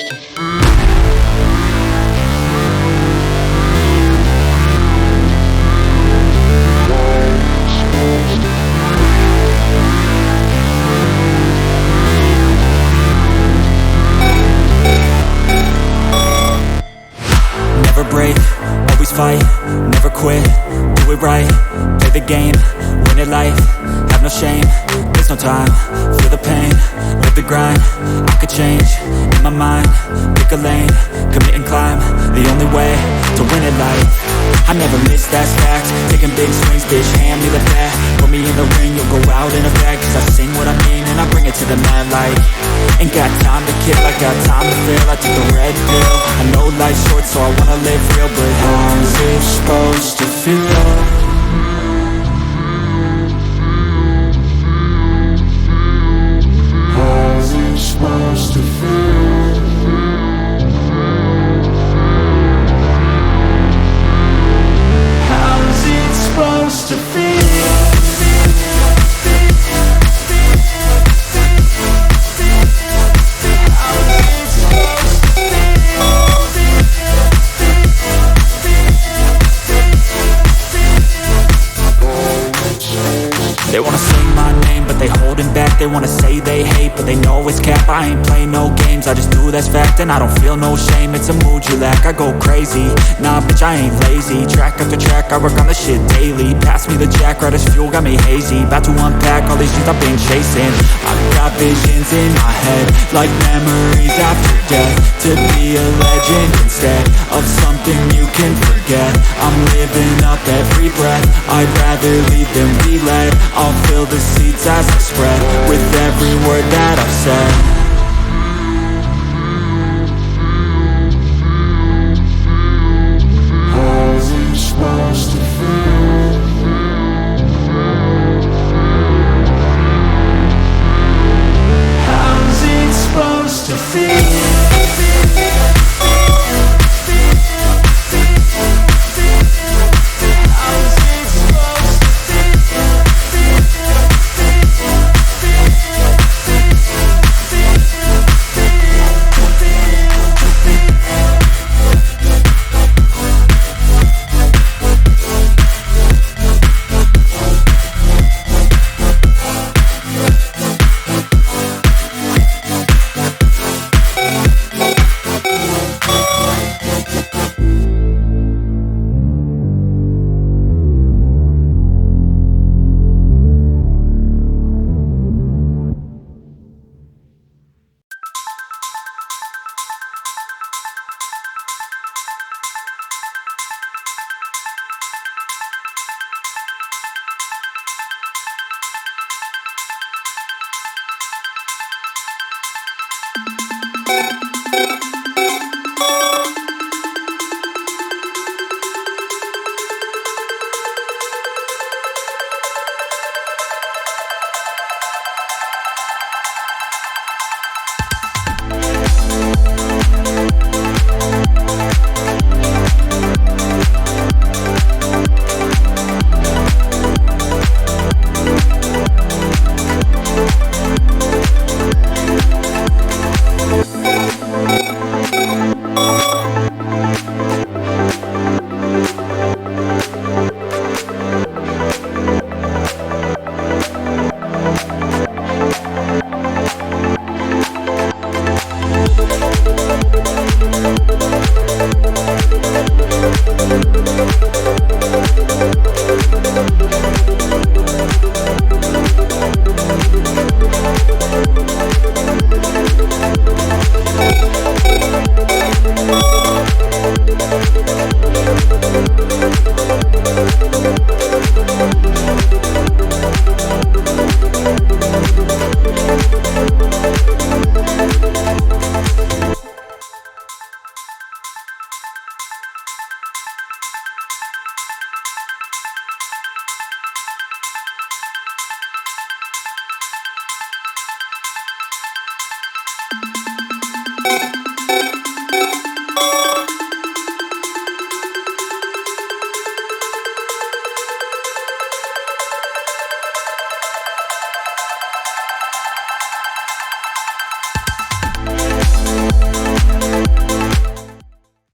Never break, always fight, never quit, do it right, play the game, win it life, have no shame, there's no time, feel the pain, live the grind, I could change, in my mind, pick a lane, commit and climb, the only way to win it life. I never miss, that's fact, taking big swings, bitch, hand me the bat, put me in the ring, you'll go out in a bag, cause I sing what I mean and I bring it to the mad light. Ain't got time to kill, I got time to feel, I took the red pill, I know life's short so I wanna live real, but how's it supposed to feel? How's it supposed to feel? How's it supposed to feel? They wanna say my name, but they holding back. They wanna say they hate, but they know it's cap. I ain't play no games, I just do, that's fact. And I don't feel no shame, it's a mood you lack. I go crazy, nah bitch I ain't lazy. Track after track, I work on the shit daily. Pass me the jack, right as fuel, got me hazy. About to unpack all these things I've been chasing. I've got visions in my head, like memories after death. To be a legend instead of something you can forget. I'm living up every breath, I'd rather lead than be led. I'll fill the seats as I spread with every word that I've said. How's it supposed to feel? How's it supposed to feel?